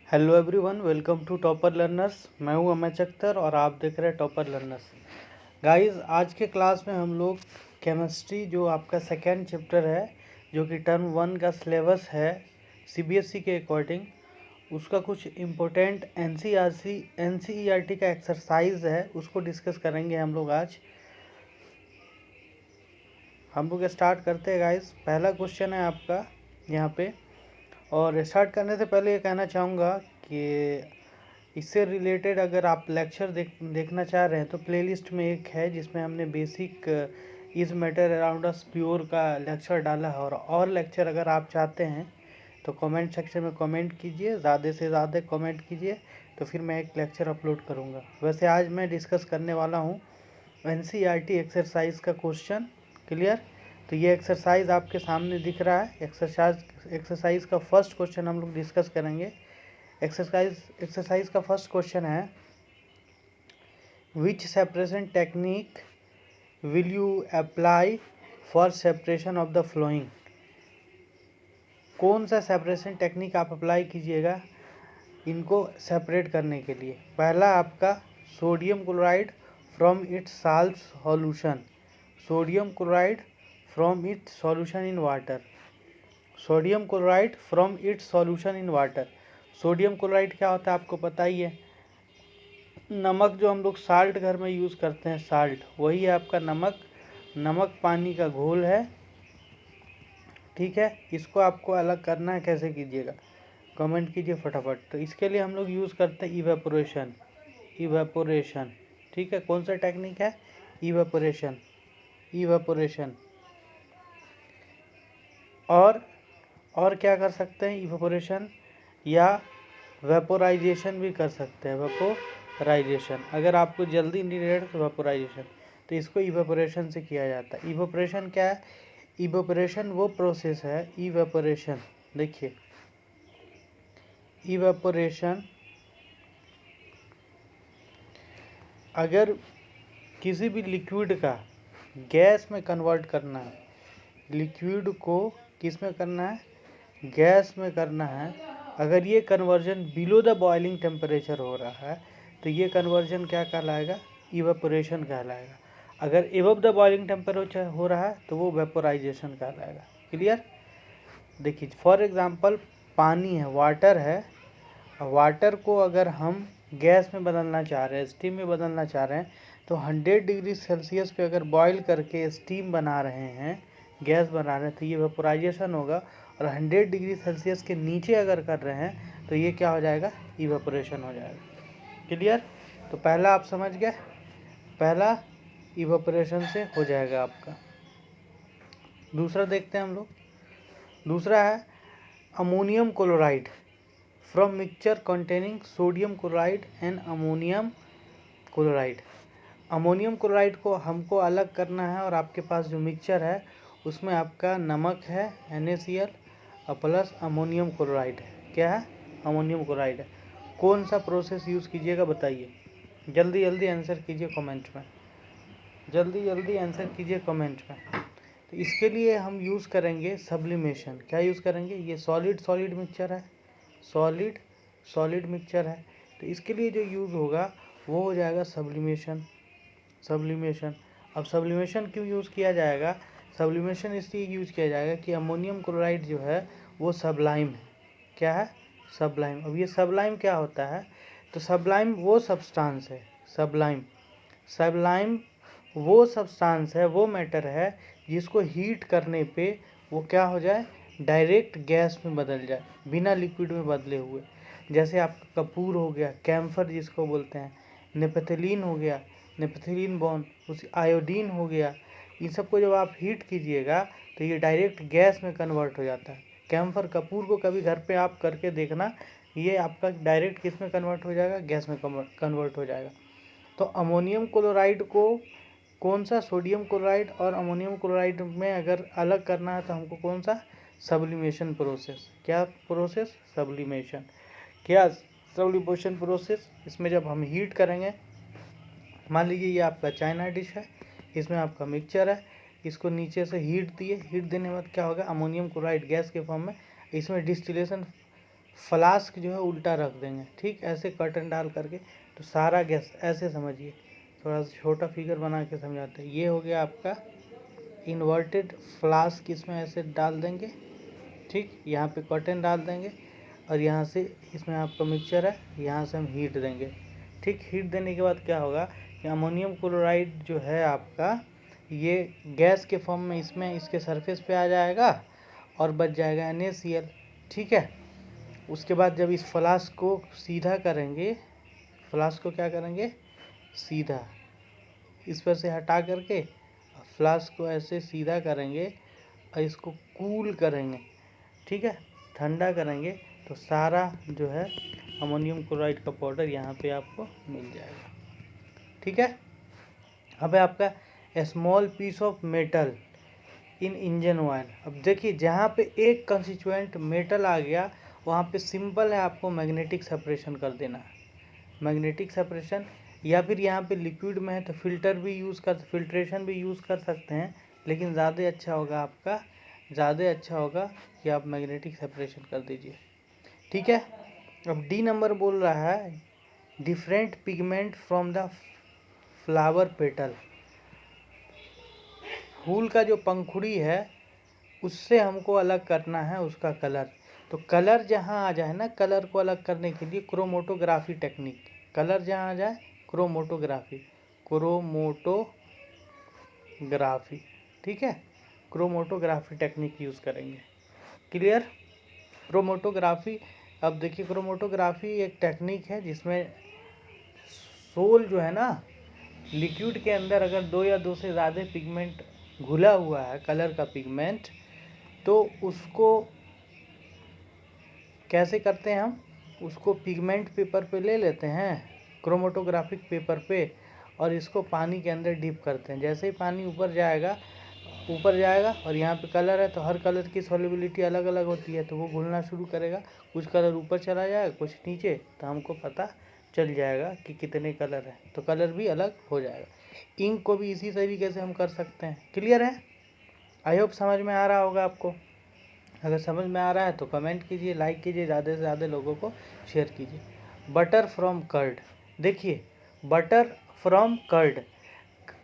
Hello everyone, welcome to topper learners. मैं हूं अमय अख्तर और आप देख रहे हैं टॉपर लर्नर्स। गाइस, आज के क्लास में हम लोग केमिस्ट्री जो आपका सेकेंड चैप्टर है, जो कि टर्म 1 का सिलेबस है सीबीएसई के अकॉर्डिंग, उसका कुछ इम्पोर्टेंट एनसीईआरटी का एक्सरसाइज है, उसको डिस्कस करेंगे हम लोग आज। हम लोग स्टार्ट करते हैं गाइस। पहला क्वेश्चन है आपका यहाँ पे, और स्टार्ट करने से पहले ये कहना चाहूँगा कि इससे रिलेटेड अगर आप लेक्चर देखना चाह रहे हैं तो प्लेलिस्ट में एक है जिसमें हमने basic is matter around us pure का लेक्चर डाला है। और लेक्चर अगर आप चाहते हैं तो कमेंट सेक्शन में कमेंट कीजिए, ज़्यादा से ज़्यादा कमेंट कीजिए, तो फिर मैं एक लेक्चर अपलोड करूँगा। वैसे आज मैं डिस्कस करने वाला हूँ एनसीईआरटी एक्सरसाइज का क्वेश्चन। क्लियर? तो ये एक्सरसाइज आपके सामने दिख रहा है। एक्सरसाइज का फर्स्ट क्वेश्चन हम लोग डिस्कस करेंगे। एक्सरसाइज का फर्स्ट क्वेश्चन है, which separation technique will you apply for separation of the following. कौन सा सेपरेशन टेक्निक आप अप्लाई कीजिएगा इनको सेपरेट करने के लिए। पहला आपका sodium chloride from its salt solution, sodium chloride from its solution in water, sodium chloride from its solution in water. Sodium chloride क्या होता है आपको पता ही है, नमक जो हम लोग साल्ट घर में यूज़ करते हैं, साल्ट वही है आपका नमक। नमक पानी का घोल है, ठीक है। इसको आपको अलग करना है, कैसे कीजिएगा कमेंट कीजिए फटाफट। तो इसके लिए हम लोग यूज़ करते हैं इवेपोरेशन, इवेपोरेशन, ठीक है। कौन सा टेक्निक है? Evaporation, evaporation. और क्या कर सकते हैं? इवेपोरेशन या वेपोराइजेशन भी कर सकते हैं, वेपोराइजेशन। अगर आपको जल्दी नीडेड तो वेपोराइजेशन, तो इसको इवेपोरेशन से किया जाता है। इवेपोरेशन क्या है? इवेपोरेशन वो प्रोसेस है, इवेपोरेशन देखिए, इवेपोरेशन अगर किसी भी लिक्विड का गैस में कन्वर्ट करना है, लिक्विड को किस में करना है? गैस में करना है। अगर ये conversion below the boiling temperature हो रहा है तो ये कन्वर्जन क्या कहलाएगा? इवेपोरेशन कहलाएगा। अगर एबव द बॉइलिंग टेम्परेचर हो रहा है तो वो वेपोराइजेशन कहलाएगा। क्लियर? देखिए, फॉर एग्जांपल पानी है, वाटर है, वाटर को अगर हम गैस में बदलना चाह रहे हैं, स्टीम में बदलना चाह रहे हैं, तो 100 डिग्री सेल्सियस पे अगर बॉईल करके स्टीम बना रहे हैं, गैस बना रहे हैं, तो ये वेपोराइजेशन होगा। और 100 डिग्री सेल्सियस के नीचे अगर कर रहे हैं तो ये क्या हो जाएगा? इवेपोरेशन हो जाएगा। क्लियर? तो पहला आप समझ गए, पहला इवेपोरेशन से हो जाएगा आपका। दूसरा देखते हैं हम लोग। दूसरा है ammonium chloride from mixture containing sodium chloride and ammonium chloride. Ammonium chloride को हमको अलग करना है, और आपके पास जो मिक्सचर है उसमें आपका नमक है NaCl और प्लस अमोनियम क्लोराइड है। क्या है? अमोनियम क्लोराइड है। कौन सा प्रोसेस यूज़ कीजिएगा बताइए, जल्दी जल्दी आंसर कीजिए कमेंट में, जल्दी जल्दी आंसर कीजिए कमेंट में। तो इसके लिए हम यूज़ करेंगे सब्लिमेशन। क्या यूज़ करेंगे? ये सॉलिड मिक्सचर है, सॉलिड मिक्सचर है, तो इसके लिए जो यूज़ होगा वो हो जाएगा सब्लिमेशन, सब्लिमेशन। अब सब्लिमेशन क्यों यूज़ किया जाएगा? सब्लिमेशन इसलिए यूज़ किया जाएगा कि अमोनियम क्लोराइड जो है वो सबलाइम है। क्या है? सबलाइम। अब ये सबलाइम क्या होता है? तो सबलाइम वो सब्सटेंस है, सबलाइम वो सब्सटेंस है, वो मैटर है जिसको हीट करने पे वो क्या हो जाए? डायरेक्ट गैस में बदल जाए, बिना लिक्विड में बदले हुए। जैसे आपका कपूर हो गया, कैम्फर जिसको बोलते हैं, नेपथलीन हो गया, नेपथलीन बॉन्ड, उस आयोडीन हो गया, इन सबको जब आप हीट कीजिएगा तो ये डायरेक्ट गैस में कन्वर्ट हो जाता है। कैम्फर, कपूर को कभी घर पे आप करके देखना, ये आपका डायरेक्ट किस में कन्वर्ट हो जाएगा? गैस में कन्वर्ट हो जाएगा। तो अमोनियम क्लोराइड को कौन सा? सोडियम क्लोराइड और अमोनियम क्लोराइड में अगर अलग करना है तो हमको कौन सा? Sublimation process. क्या प्रोसेस? सब्लिमेशन। क्या? Sublimation process. इसमें जब हम हीट करेंगे, मान लीजिए ये आपका चाइना डिश है, इसमें आपका मिक्सचर है, इसको नीचे से हीट दिए, हीट देने के बाद क्या होगा? अमोनियम क्लोराइड गैस के फॉर्म में, इसमें डिस्टिलेशन फ्लास्क जो है उल्टा रख देंगे, ठीक, ऐसे कर्टन डाल करके। तो सारा गैस, ऐसे समझिए, थोड़ा सा छोटा फिगर बना के समझाते हैं। ये हो गया आपका इन्वर्टेड फ्लास्क, इसमें ऐसे डाल देंगे, ठीक, यहाँ पे कर्टन डाल देंगे और यहाँ से इसमें आपका मिक्सचर है, यहाँ से हम हीट देंगे, ठीक। हीट देने के बाद क्या होगा कि अमोनियम क्लोराइड जो है आपका ये गैस के फॉर्म में इसमें इसके सरफेस पे आ जाएगा और बच जाएगा NaCl, ठीक है। उसके बाद जब इस फ्लास्क को सीधा करेंगे, फ्लास्क को क्या करेंगे, सीधा इस पर से हटा करके फ्लास्क को ऐसे सीधा करेंगे और इसको कूल करेंगे, ठीक है, ठंडा करेंगे। तो सारा जो है अमोनियम क्लोराइड का पाउडर यहाँ पे आपको मिल जाएगा, ठीक है। अब है आपका small piece of metal in engine oil. अब देखिए जहाँ पे एक कंस्टिट्यूएंट मेटल आ गया वहाँ पे सिंपल है आपको मैग्नेटिक सेपरेशन कर देना है, मैग्नेटिक सेपरेशन। या फिर यहाँ पे लिक्विड में है तो फिल्टरेशन भी यूज़ कर सकते हैं, लेकिन ज़्यादा अच्छा होगा आपका, ज़्यादा अच्छा होगा कि आप मैग्नेटिक सेपरेशन कर दीजिए, ठीक है। अब डी नंबर बोल रहा है different pigment from the flower petal. फूल का जो पंखुड़ी है उससे हमको अलग करना है उसका कलर। तो कलर जहाँ आ जाए ना, कलर को अलग करने के लिए क्रोमोटोग्राफी टेक्निक, कलर जहाँ आ जाए क्रोमोटोग्राफी, ठीक है, क्रोमोटोग्राफी टेक्निक यूज़ करेंगे, क्लियर। क्रोमोटोग्राफी, अब देखिए क्रोमोटोग्राफी एक टेक्निक है जिसमें सोल जो है ना, लिक्विड के अंदर अगर 2 या 2 से ज़्यादा पिगमेंट घुला हुआ है, कलर का पिगमेंट, तो उसको कैसे करते हैं हम, उसको पिगमेंट पेपर पे ले लेते हैं, क्रोमोटोग्राफिक पेपर पे, और इसको पानी के अंदर डिप करते हैं। जैसे ही पानी ऊपर जाएगा और यहाँ पे कलर है तो हर कलर की सॉल्युबिलिटी अलग अलग होती है, तो वो घुलना शुरू करेगा, कुछ कलर ऊपर चला जाएगा कुछ नीचे, तो हमको पता चल जाएगा कि कितने कलर हैं, तो कलर भी अलग हो जाएगा। इंक को भी इसी तरीके से हम कर सकते हैं, क्लियर है। आई होप समझ में आ रहा होगा आपको। अगर समझ में आ रहा है तो कमेंट कीजिए, लाइक कीजिए, ज़्यादा से ज़्यादा लोगों को शेयर कीजिए। बटर फ्रॉम कर्ड, देखिए बटर फ्रॉम कर्ड,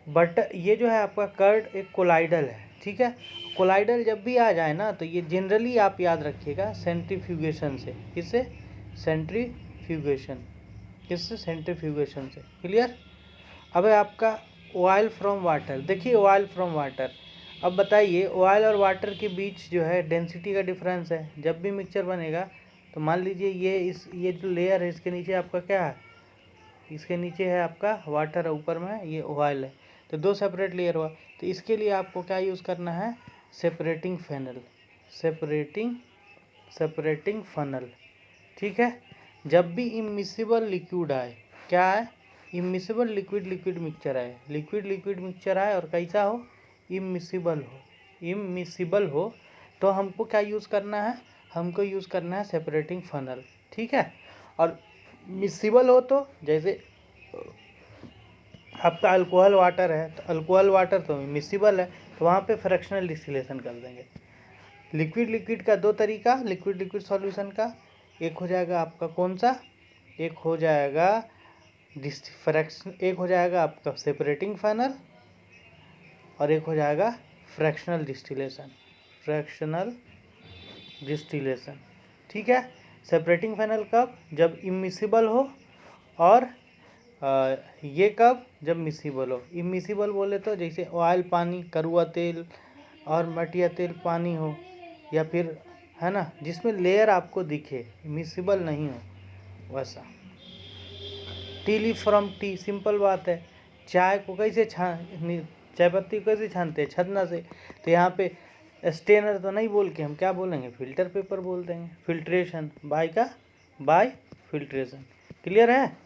बटर, ये जो है आपका कर्ड एक कोलाइडल है, ठीक है। कोलाइडल जब भी आ जाए ना तो ये जनरली आप याद रखिएगा सेंट्रीफ्यूगेशन से, किससे, सेंट्रीफ्यूगेशन से, क्लियर। अब है आपका ऑयल फ्रॉम वाटर, देखिए ऑयल फ्रॉम वाटर। अब बताइए ऑयल और वाटर के बीच जो है डेंसिटी का डिफरेंस है। जब भी मिक्सचर बनेगा तो मान लीजिए ये जो लेयर है इसके नीचे आपका क्या है, इसके नीचे है आपका वाटर है, ऊपर में ये ऑयल है, तो 2 सेपरेट लेयर हुआ। तो इसके लिए आपको क्या यूज़ करना है, सेपरेटिंग फनल, ठीक है। जब भी इमिसिबल लिक्विड आए, क्या है, इमिसिबल लिक्विड मिक्सचर आए और कैसा हो, इमिसिबल हो, तो हमको क्या यूज़ करना है, हमको यूज़ करना है सेपरेटिंग फनल, ठीक है। और मिसिबल हो तो जैसे आपका अल्कोहल वाटर है, तो अल्कोहल वाटर तो मिसिबल है, तो वहाँ पे फ्रैक्शनल डिस्टिलेशन कर देंगे। लिक्विड का 2 तरीका, लिक्विड सॉल्यूशन का, एक हो जाएगा आपका कौन सा, एक हो जाएगा एक हो जाएगा आपका सेपरेटिंग फनल और एक हो जाएगा फ्रैक्शनल डिस्टिलेशन, ठीक है। सेपरेटिंग फनल कब, जब इमिसिबल हो, और ये कब, जब मिसिबल हो। इमिसिबल बोले तो जैसे ऑयल पानी, करुआ तेल और मटिया तेल पानी हो, या फिर है ना जिसमें लेयर आपको दिखे, मिसिबल नहीं हो वैसा। T leaf from T, simple बात है, चाय को कैसे चाय पत्ती को कैसे छानते हैं, छन्ना से। तो यहाँ पे स्टेनर तो नहीं बोल के हम क्या बोलेंगे, फिल्टर पेपर बोल देंगे, फिल्ट्रेशन बाय फिल्ट्रेशन, क्लियर है।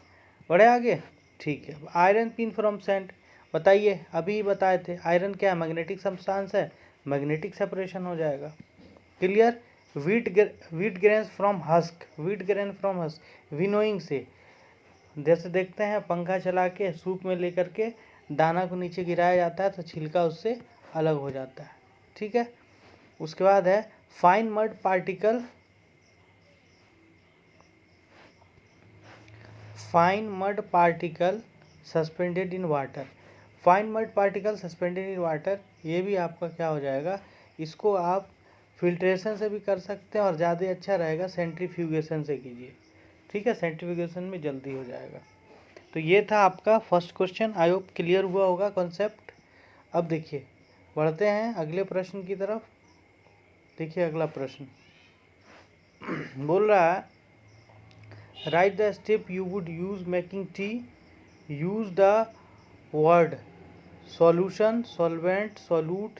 बढ़े आगे, ठीक है। आयरन पिन फ्रॉम सेंट, बताइए अभी बताए थे, आयरन क्या है, मैग्नेटिक सब्सटेंस है, मैग्नेटिक सेपरेशन हो जाएगा, clear. Wheat grain from husk, winnowing से, जैसे देखते हैं पंखा चला के सूप में लेकर के दाना को नीचे गिराया जाता है तो छिलका उससे अलग हो जाता है, ठीक है। उसके बाद है fine mud particle fine mud particle suspended in water. Fine mud particle suspended in water, ये भी आपका क्या हो जाएगा, इसको आप फिल्ट्रेशन से भी कर सकते हैं और ज़्यादा अच्छा रहेगा सेंट्रीफ्यूगेशन से कीजिए, ठीक है, सेंट्रीफ्यूगेशन में जल्दी हो जाएगा। तो ये था आपका first question, I hope clear हुआ होगा कॉन्सेप्ट। अब देखिए बढ़ते हैं अगले प्रश्न की तरफ। देखिए अगला प्रश्न बोल रहा है, right the step you would use making tea, use the word solution, solvent, solute,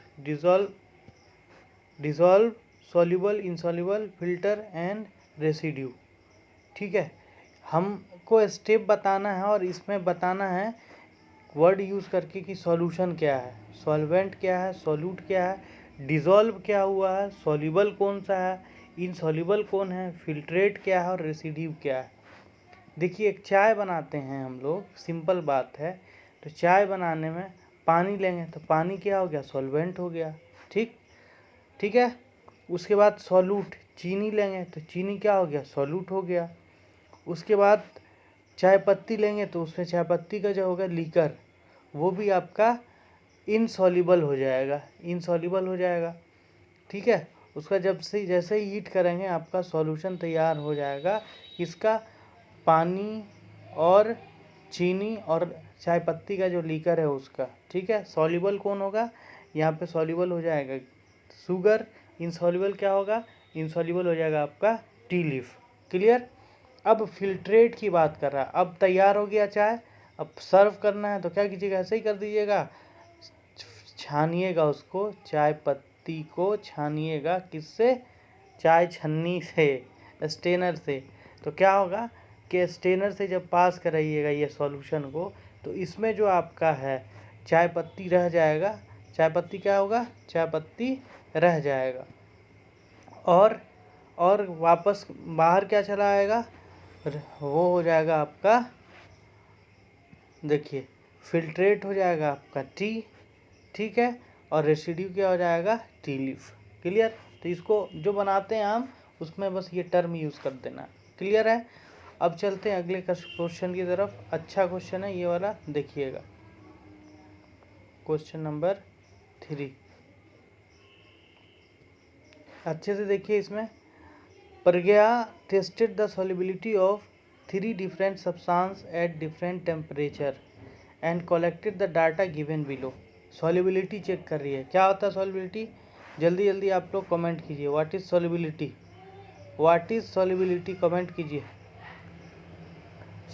dissolve, soluble, insoluble, filter and residue. ठीक है, हमको स्टेप बताना है और इसमें बताना है वर्ड यूज़ करके कि सॉल्यूशन क्या है, सॉल्वेंट क्या है, सॉल्यूट क्या है, डिज़ोल्व क्या हुआ है, सॉल्युबल कौन सा है, इनसॉल्युबल कौन है, फिल्ट्रेट क्या है और रेसिड्यू क्या है। देखिए एक चाय बनाते हैं हम लोग, सिंपल बात है, तो चाय बनाने में पानी लेंगे तो पानी क्या हो गया, सॉल्वेंट हो गया, ठीक है। उसके बाद सॉल्यूट, चीनी लेंगे तो चीनी क्या हो गया, सॉल्यूट हो गया। उसके बाद चाय पत्ती लेंगे तो उसमें चाय पत्ती का जो होगा लीकर, वो भी आपका इनसॉल्युबल हो जाएगा, ठीक है। उसका जैसे ही हीट करेंगे आपका सॉल्यूशन तैयार हो जाएगा, इसका पानी और चीनी और चाय पत्ती का जो लीकर है उसका, ठीक है। सॉल्युबल कौन होगा, यहाँ पे सॉल्युबल हो जाएगा शुगर, इनसॉल्युबल क्या होगा, इनसॉल्युबल हो जाएगा आपका टी लीफ। क्लियर। अब फिल्ट्रेट की बात कर रहा है, अब तैयार हो गया चाय, अब सर्व करना है तो क्या कीजिएगा, ऐसे ही कर दीजिएगा, छानिएगा उसको, चाय पत्ती को छानिएगा, किससे, चाय छन्नी से, स्टेनर से। तो क्या होगा कि स्टेनर से जब पास कराइएगा ये सॉल्यूशन को, तो इसमें जो आपका है चाय पत्ती रह जाएगा, चाय पत्ती क्या होगा, चाय पत्ती रह जाएगा, और वापस बाहर क्या चला आएगा, वो हो जाएगा आपका, देखिए फिल्ट्रेट हो जाएगा आपका टी, ठीक है, और रेसिड्यू क्या हो जाएगा, टी लीफ। क्लियर। तो इसको जो बनाते हैं हम उसमें बस ये टर्म यूज़ कर देना। क्लियर है। अब चलते हैं अगले क्वेश्चन की तरफ। अच्छा क्वेश्चन है ये वाला, देखिएगा क्वेश्चन नंबर 3 अच्छे से देखिए। इसमें प्रज्ञा tested the solubility of 3 different substances at different temperature and collected the data given below। solubility check कर रही है, क्या होता है solubility, जल्दी जल्दी आप लोग कमेंट कीजिए, what is solubility, what is solubility, comment कीजिए।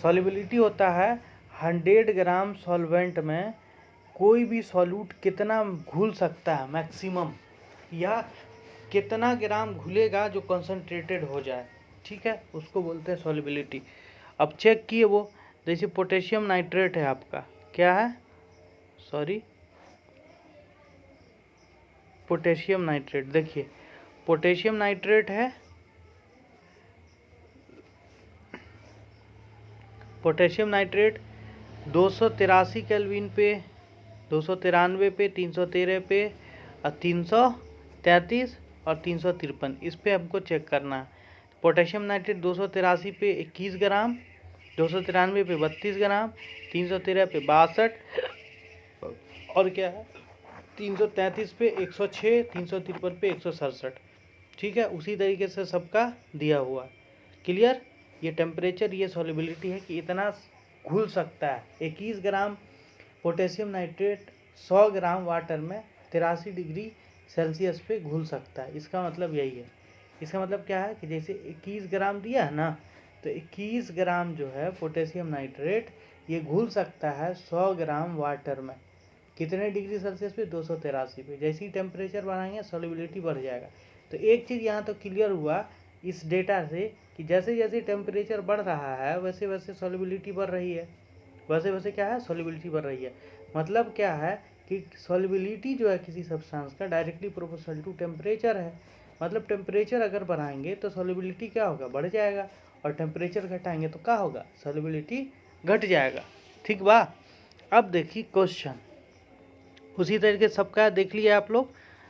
solubility होता है 100 ग्राम सॉल्वेंट में कोई भी सॉल्यूट कितना घुल सकता है मैक्सिमम, या कितना ग्राम घुलेगा जो कंसंट्रेटेड हो जाए, ठीक है, उसको बोलते हैं सॉल्युबिलिटी। अब चेक किए वो, जैसे पोटेशियम नाइट्रेट है आपका, क्या है, सॉरी पोटेशियम नाइट्रेट, देखिए पोटेशियम नाइट्रेट है, पोटेशियम नाइट्रेट 283 केल्विन पे, 293 पे, 313 पे और 333 और 353, इस पे हमको चेक करना है। पोटेशियम नाइट्रेट 283 पे 21 ग्राम, 293 पे 32 ग्राम, 313 पे 62 और क्या है 333 पे 106, 353 पे 167, ठीक है। उसी तरीके से सबका दिया हुआ। क्लियर। ये टेम्परेचर, ये सॉल्युबिलिटी है कि इतना घुल सकता है। 21 gram potassium nitrate 100 gram water में 83 डिग्री सेल्सियस पे घुल सकता है। इसका मतलब यही है। इसका मतलब क्या है कि जैसे 21 ग्राम दिया है ना, तो 21 ग्राम जो है पोटेशियम नाइट्रेट ये घुल सकता है 100 ग्राम वाटर में, कितने डिग्री सेल्सियस पे, 283 पे। जैसे ही टेम्परेचर बढ़ाएंगे सॉल्युबिलिटी बढ़ जाएगा। तो एक चीज़ यहाँ तो क्लियर हुआ इस डेटा से कि जैसे जैसे टेम्परेचर बढ़ रहा है वैसे वैसे सॉल्युबिलिटी बढ़ रही है, वैसे वैसे क्या है, सॉल्युबिलिटी बढ़ रही है। मतलब क्या है कि सॉल्युबिलिटी जो है किसी सब्सटेंस का डायरेक्टली प्रोपोर्शनल टू टेम्परेचर है। मतलब टेम्परेचर अगर बढ़ाएंगे तो सॉल्युबिलिटी क्या होगा, बढ़ जाएगा, और टेम्परेचर घटाएंगे तो क्या होगा, सॉल्युबिलिटी घट जाएगा। ठीक बा। अब देखिए क्वेश्चन उसी तरीके सबका देख लिया आप लोग।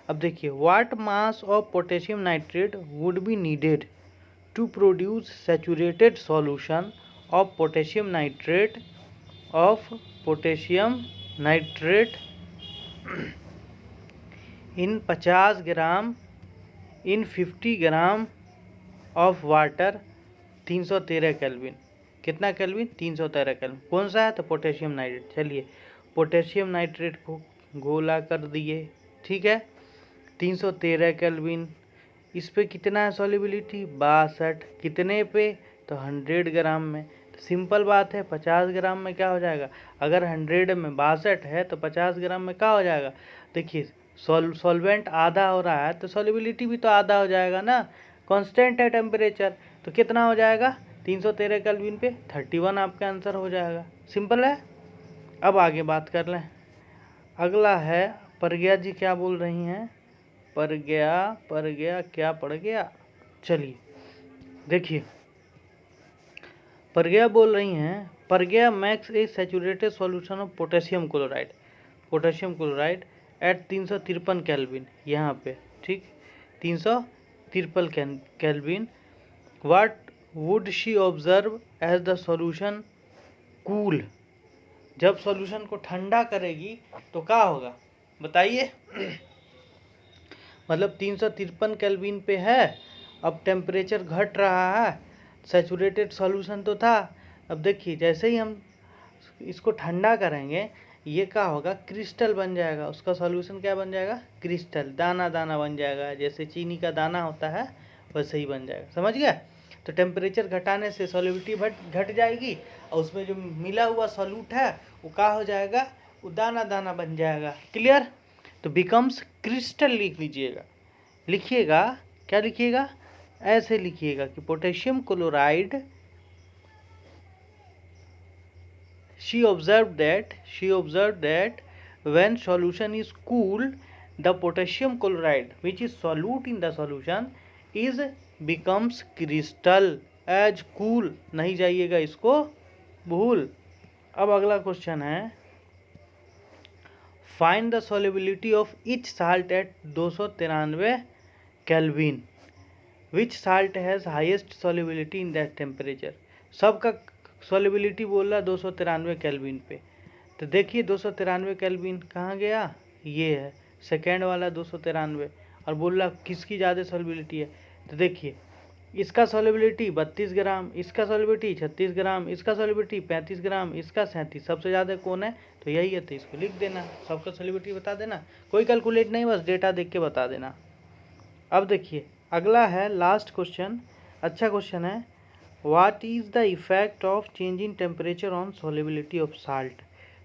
अब देखिए, what mass of potassium nitrate would be needed to produce saturated solution of potassium nitrate in 50 gram in 50 gram of water 313 kelvin. कितना केल्विन? 313 केल्विन। कौन सा है? तो पोटेशियम नाइट्रेट। चलिए पोटेशियम नाइट्रेट को गोला कर दिए, ठीक है, 313 केल्विन। इस पे कितना है सॉल्युबिलिटी? 62। कितने पे? तो 100 ग्राम में। तो सिंपल बात है, 50 ग्राम में क्या हो जाएगा? अगर 100 में 62 है तो 50 ग्राम में क्या हो जाएगा? देखिए सॉल्वेंट आधा हो रहा है तो सॉल्युबिलिटी भी तो आधा हो जाएगा ना। कांस्टेंट है टेम्परेचर, तो कितना हो जाएगा? 313 केल्विन पे 31 आपका आंसर हो जाएगा। सिंपल है। अब आगे बात कर लें। अगला है प्रज्ञा जी क्या बोल रही हैं? प्रज्ञा क्या पड़ गया? चलिए देखिए, प्रज्ञा बोल रही हैं, Pragya makes a saturated solution of potassium chloride at 353 kelvin, यहाँ पे ठीक 353 kelvin. What would she observe as the solution cool? जब सॉल्यूशन को ठंडा करेगी तो क्या होगा बताइए? मतलब 353 केल्विन पे है, अब टेम्परेचर घट रहा है, सैचुरेटेड सॉल्यूशन तो था। अब देखिए जैसे ही हम इसको ठंडा करेंगे ये क्या होगा? क्रिस्टल बन जाएगा। उसका सॉल्यूशन क्या बन जाएगा? क्रिस्टल, दाना दाना बन जाएगा। जैसे चीनी का दाना होता है वैसे ही बन जाएगा। समझ गया? तो टेम्परेचर घटाने से सॉल्युबिलिटी घट जाएगी और उसमें जो मिला हुआ सॉल्यूट है वो क्या हो जाएगा? वो दाना दाना बन जाएगा। क्लियर? तो बिकम्स क्रिस्टल लिख लीजिएगा। लिखिएगा, क्या लिखिएगा? ऐसे लिखिएगा कि potassium chloride, she observed that when solution is cooled, the potassium chloride which is solute in the solution is becomes crystal as cool। नहीं जाइएगा इसको भूल। अब अगला क्वेश्चन है, find the solubility of each salt at 293 kelvin. Which salt has highest solubility in that temperature? सबका solubility बोल रहा 293 केल्विन पे। तो देखिए 293 केल्विन कहाँ गया? ये है सेकेंड वाला 293, और बोल रहा किसकी ज़्यादा सॉल्युबिलिटी है? तो देखिए इसका सॉल्युबिलिटी 32 ग्राम, इसका सॉल्युबिलिटी 36 ग्राम, इसका सॉल्युबिलिटी 35 ग्राम, इसका 37। सबसे ज़्यादा कौन है? तो यही है, तो इसको लिख देना, सबका सॉल्युबिलिटी बता देना। कोई कैलकुलेट नहीं, बस डेटा देख के बता देना। अब देखिए अगला है लास्ट क्वेश्चन, अच्छा क्वेश्चन है। What is the effect of change in temperature on solubility of salt?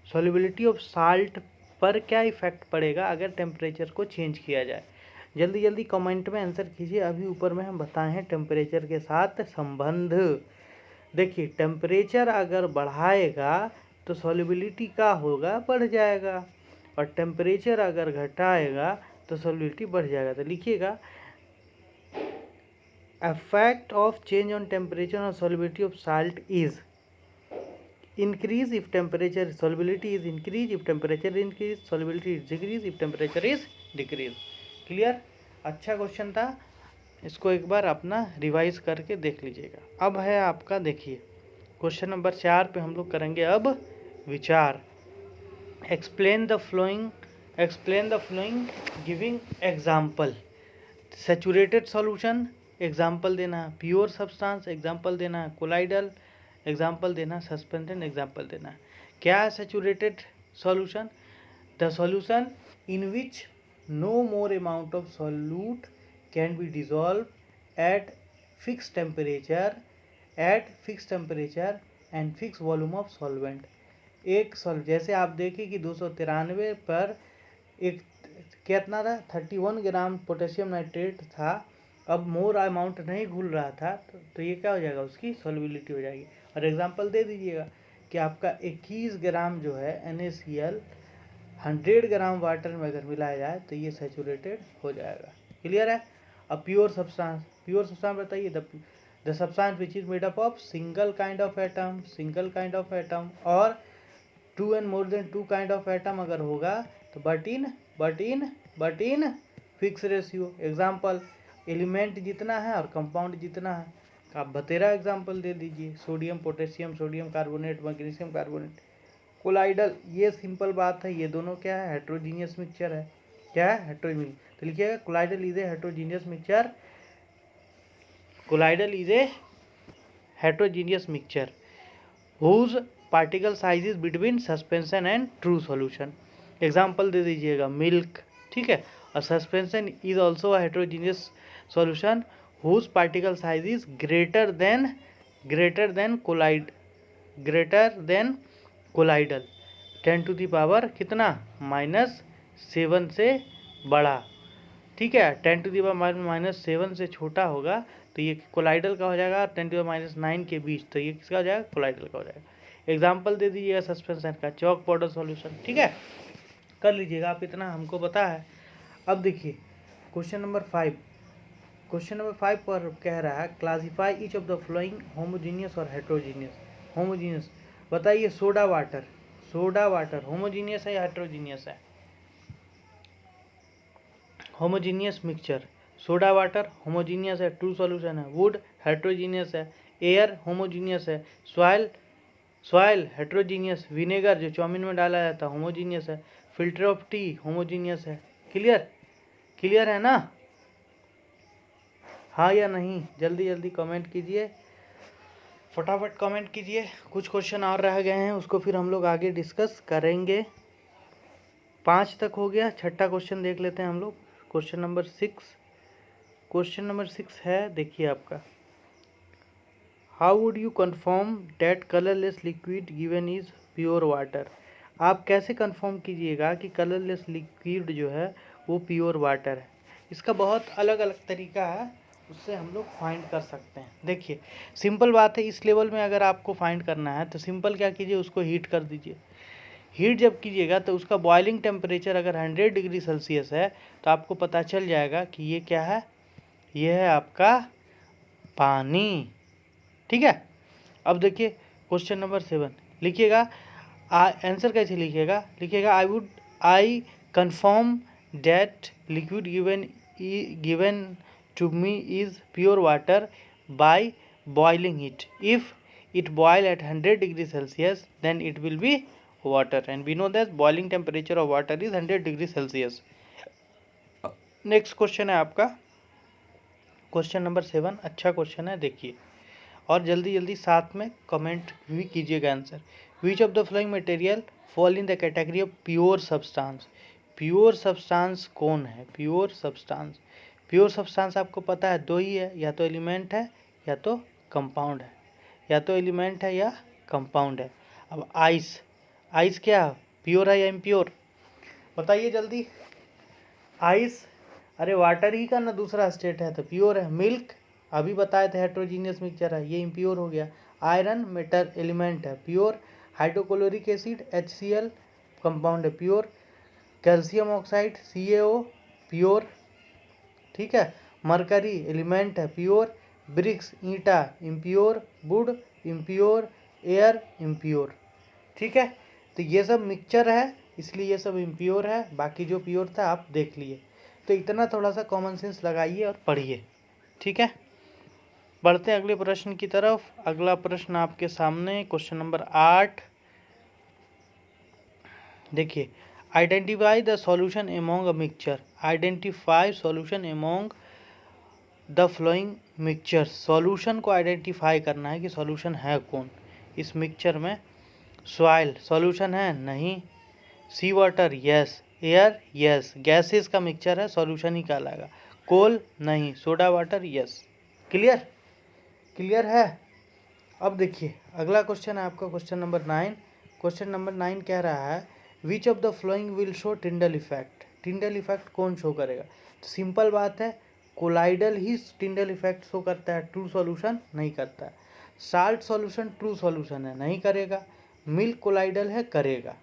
Solubility of salt पर क्या इफेक्ट पड़ेगा अगर टेम्परेचर को चेंज किया जाए? जल्दी जल्दी कमेंट में आंसर कीजिए। अभी ऊपर में हम बताए हैं टेम्परेचर के साथ संबंध। देखिए टेम्परेचर अगर बढ़ाएगा तो सॉल्युबिलिटी का होगा? बढ़ जाएगा। और टेम्परेचर अगर घटाएगा तो सॉल्युबिलिटी बढ़ जाएगा। तो लिखिएगा effect of change on temperature or solubility of salt is increase if temperature, solubility is increase if temperature increase, solubility is decrease if temperature is decrease। Clear? अच्छा क्वेश्चन था, इसको एक बार अपना रिवाइज करके देख लीजिएगा। अब है आपका, देखिए क्वेश्चन नंबर 4 पे हम लोग करेंगे अब विचार। Explain the following giving example. Saturated solution example देना, प्योर सब्सटेंस एग्जाम्पल देना, कोलाइडल एग्जाम्पल देना, सस्पेंशन एग्जाम्पल देना। क्या है saturated solution? The solution in which no more amount of solute can be dissolve at fix temperature and fix volume of solvent. एक जैसे आप देखें कि 293 पर एक कितना था? 31 ग्राम पोटेशियम नाइट्रेट था। अब मोर अमाउंट नहीं घुल रहा था तो ये क्या हो जाएगा? उसकी सॉल्युबिलिटी हो जाएगी। और एग्जांपल दे दीजिएगा कि आपका 21 ग्राम जो है NaCl 100 ग्राम वाटर में अगर मिलाया जाए तो ये सैचुरेटेड हो जाएगा। क्लियर है? अब प्योर सब्सटेंस बताइए। The substance which is made up of single kind of atom और 2 and more than 2 kind of atom अगर होगा तो but in fix ratio. Example element जितना है और कंपाउंड जितना है, आप बतेरा एग्जाम्पल दे दीजिए, sodium potassium, sodium carbonate, magnesium carbonate, colloidal. ये सिंपल बात है, ये दोनों क्या है, हेट्रोजीनियस मिक्सचर है। क्या है, हेट्रोजीनियस। तो लिखिएगा colloidal is a heterogeneous mixture, colloidal is a heterogeneous mixture whose particle size is between suspension and true solution. Example दे दीजिएगा मिल्क, ठीक है। और suspension is also a heterogeneous solution whose particle size is greater than colloidal 10 to the power कितना, -7 से बड़ा, ठीक है। 10 टू दी पावर -7 से छोटा होगा तो ये कोलाइडल का हो जाएगा, 10 टू दी पावर -9 के बीच, तो ये किसका हो जाएगा, कोलाइडल का हो जाएगा। एग्जाम्पल दे दीजिएगा सस्पेंशन का, चॉक पाउडर सॉल्यूशन, ठीक है। कर लीजिएगा आप, इतना हमको पता है। अब देखिए क्वेश्चन नंबर 5, क्वेश्चन नंबर 5 पर कह रहा है classify each of the flowing homogeneous और हेट्रोजीनियस। होमोजीनियस बताइए, सोडा वाटर होमोजीनियस है या हेट्रोजीनियस है, homogeneous mixture. Soda water homogeneous है, ट्रू सॉल्यूशन है। वुड हेट्रोजीनियस है। एयर होमोजीनियस है। Soil heterogeneous. विनेगर जो चाउमीन में डाला जाता है होमोजीनियस है। फिल्टर ऑफ टी होमोजीनियस है। क्लियर है ना, हाँ या नहीं, जल्दी जल्दी कमेंट कीजिए, फटाफट कमेंट कीजिए। कुछ क्वेश्चन और रह गए हैं, उसको फिर हम लोग आगे डिस्कस करेंगे। 5 तक हो गया, छठा क्वेश्चन देख लेते हैं हम लोग। क्वेश्चन नंबर 6 है, देखिए आपका, how would you confirm that colourless liquid given is pure water. आप कैसे कन्फर्म कीजिएगा कि कलरलेस लिक्विड जो है वो प्योर वाटर है। इसका बहुत अलग अलग तरीका है, उससे हम लोग फाइंड कर सकते हैं। देखिए सिंपल बात है, इस लेवल में अगर आपको फाइंड करना है तो सिंपल क्या कीजिए, उसको हीट कर दीजिए। हीट जब कीजिएगा तो उसका बॉइलिंग टेम्परेचर अगर 100 डिग्री सेल्सियस है तो आपको पता चल जाएगा कि ये क्या है, ये है आपका पानी, ठीक है। अब देखिए क्वेश्चन नंबर 7 लिखिएगा, आंसर कैसे लिखिएगा I confirm that liquid given to me is pure water by boiling it. If it boil at 100 degree Celsius then it will be water, and we know that boiling temperature of water is 100 degree Celsius. Next question है आपका question number 7, अच्छा question है, देखिए और जल्दी जल्दी साथ में कमेंट भी कीजिएगा answer. Which of the flowing material fall in the category of pure substance. Pure substance कौन है, प्योर सब्सटेंस आपको पता है दो ही है, या तो एलिमेंट है या तो कंपाउंड है, या कंपाउंड है। अब आइस क्या प्योर है या इम्प्योर, बताइए जल्दी। आइस अरे वाटर ही का ना दूसरा स्टेट है तो प्योर है। मिल्क अभी बताए थे हेट्रोजीनियस मिक्सचर है, ये इम्प्योर हो गया। आयरन मेटल एलिमेंट है, pure. Hydrochloric acid HCl compound है, pure. Calcium oxide CaO pure, ठीक है। मरकरी एलिमेंट है, प्योर। ब्रिक्स ईंटा impure. Wood impure. Air impure, ठीक है। तो ये सब मिक्सचर है इसलिए ये सब इम्प्योर है, बाकी जो प्योर था आप देख लिए। तो इतना थोड़ा सा कॉमन सेंस लगाइए और पढ़िए, ठीक है। बढ़ते हैं अगले प्रश्न की तरफ। अगला प्रश्न आपके सामने क्वेश्चन नंबर 8, देखिए identify the solution among a mixture. Identify solution among the flowing mixture. Solution को आइडेंटिफाई करना है कि सॉल्यूशन है कौन इस मिक्सचर में। सॉइल सॉल्यूशन है, नहीं। Sea water yes. Air yes. Gases का मिक्सचर है, सॉल्यूशन ही कहलाएगा। कोल नहीं। Soda water yes. क्लियर है। अब देखिए अगला क्वेश्चन है आपका क्वेश्चन नंबर 9। क्वेश्चन नंबर 9 कह रहा है विच of the flowing will show Tyndall effect. Tyndall effect कौन शो करेगा, तो सिंपल बात है कोलाइडल ही टिंडल इफेक्ट शो करता है, ट्रू सॉल्यूशन नहीं करता है। साल्ट सॉल्यूशन ट्रू सॉल्यूशन है, नहीं करेगा। मिल्क कोलाइडल है, करेगा,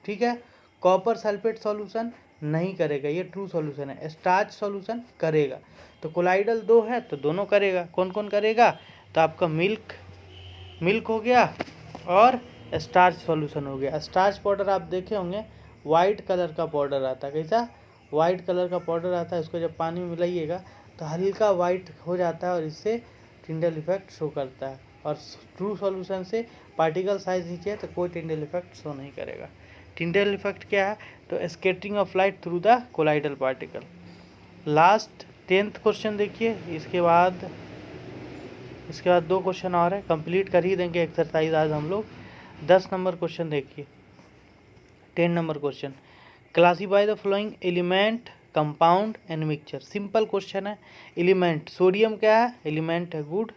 ठीक है। कॉपर सल्फेट सॉल्यूशन नहीं करेगा, ये ट्रू सॉल्यूशन है। स्टार्च सॉल्यूशन करेगा। तो कोलाइडल 2 है तो दोनों करेगा। कौन कौन करेगा, तो आपका मिल्क हो गया और स्टार्च सॉल्यूशन हो गया। स्टार्च पाउडर आप देखे होंगे, वाइट कलर का पाउडर आता है, कैसा वाइट कलर का पाउडर आता है। उसको जब पानी में मिलाइएगा तो हल्का वाइट हो जाता है और इससे टिंडल इफेक्ट शो करता है, और ट्रू सॉल्यूशन से पार्टिकल साइज नीचे है तो कोई टिंडल इफेक्ट शो नहीं करेगा। टिंडल इफेक्ट क्या है? तो scattering of light through the colloidal particle. Last 10th question देखिए, इसके बाद 2 क्वेश्चन और है, कंप्लीट कर ही देंगे एक्सरसाइज आज हम लोग। 10 नंबर क्वेश्चन देखिए, 10 number question, classify the flowing element, compound and mixture. Simple question है। एलिमेंट, सोडियम क्या है? एलिमेंट है, गुड।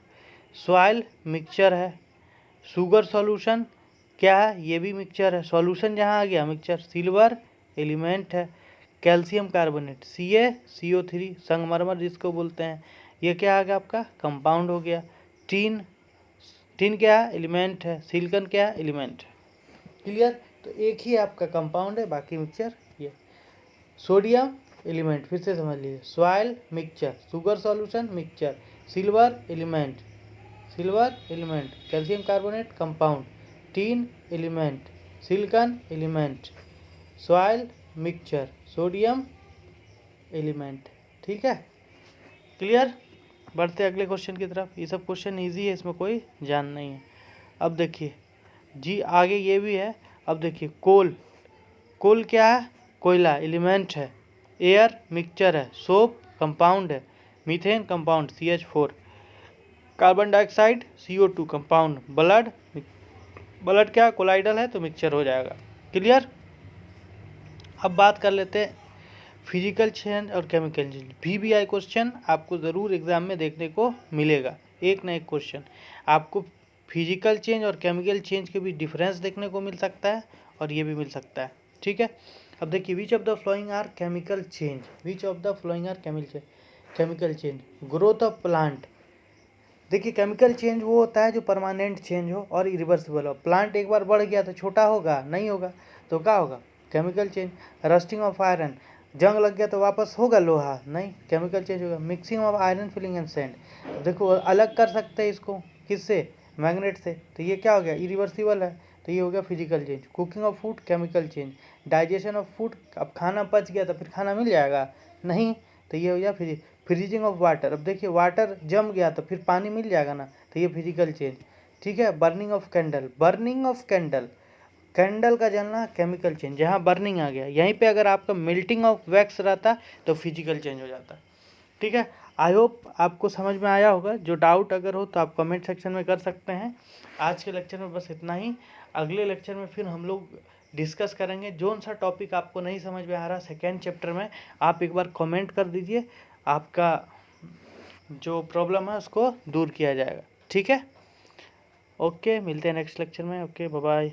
सॉइल मिक्सचर है। शुगर सॉल्यूशन क्या है? ये भी मिक्सचर है, सॉल्यूशन जहाँ आ गया मिक्सचर। सिल्वर एलिमेंट है। कैल्शियम कार्बोनेट CaCO3 संगमरमर जिसको बोलते हैं, ये क्या आ गया आपका? कंपाउंड हो गया। टीन क्या है? एलिमेंट है। सिलिकॉन क्या है? एलिमेंट है। क्लियर? तो एक ही आपका कंपाउंड है, बाकी मिक्सचर ये। सोडियम एलिमेंट, फिर से समझ लीजिए, soil mixture, sugar solution mixture, silver element, calcium carbonate compound, tin element, silicon element, soil mixture, sodium element. ठीक है, क्लियर? बढ़ते अगले क्वेश्चन की तरफ। ये सब क्वेश्चन इजी है, इसमें कोई जान नहीं है। अब देखिए जी, आगे ये भी है। अब देखिए, कोल क्या है? कोयला एलिमेंट है। एयर मिक्सचर है। सोप कंपाउंड है। Methane compound CH4। Carbon dioxide CO2 compound. Blood क्या? कोलाइडल है तो मिक्सचर हो जाएगा। क्लियर? अब बात कर लेते हैं फिजिकल चेंज और केमिकल चेंज। VBI क्वेश्चन आपको ज़रूर एग्जाम में देखने को मिलेगा, एक ना एक क्वेश्चन आपको फिजिकल चेंज और केमिकल चेंज के भी डिफरेंस देखने को मिल सकता है, और ये भी मिल सकता है। ठीक है, अब देखिए, which of the following are chemical change, chemical change. Growth of plant, देखिए केमिकल चेंज वो होता है जो परमानेंट चेंज हो और इरिवर्सिबल हो। प्लांट एक बार बढ़ गया तो छोटा होगा नहीं होगा, तो क्या होगा? Chemical change. Rusting of iron, जंग लग गया तो वापस होगा लोहा? नहीं, केमिकल चेंज होगा। Mixing of iron filling and sand, देखो अलग कर सकते हैं इसको, किससे? मैग्नेट से, तो ये क्या हो गया? इरिवर्सिबल है, तो ये हो गया physical change. Cooking of food chemical change. Digestion of food, अब खाना पच गया तो फिर खाना मिल जाएगा? नहीं, तो ये हो गया फ्रीजिंग ऑफ वाटर, अब देखिए वाटर जम गया तो फिर पानी मिल जाएगा ना, तो ये फिजिकल चेंज। ठीक है, बर्निंग ऑफ कैंडल, कैंडल का जलना केमिकल चेंज, जहाँ बर्निंग आ गया। यहीं पे अगर आपका मेल्टिंग ऑफ वैक्स रहता तो फिजिकल चेंज हो जाता। ठीक है, आई होप आपको समझ में आया होगा। जो डाउट अगर हो तो आप कमेंट सेक्शन में कर सकते हैं। आज के लेक्चर में बस इतना ही। अगले लेक्चर में फिर हम लोग डिस्कस करेंगे जोन सा टॉपिक आपको नहीं समझ में आ रहा सेकेंड चैप्टर में, आप एक बार कमेंट कर दीजिए, आपका जो प्रॉब्लम है उसको दूर किया जाएगा। ठीक है, ओके, मिलते हैं नेक्स्ट लेक्चर में। Okay, bye bye.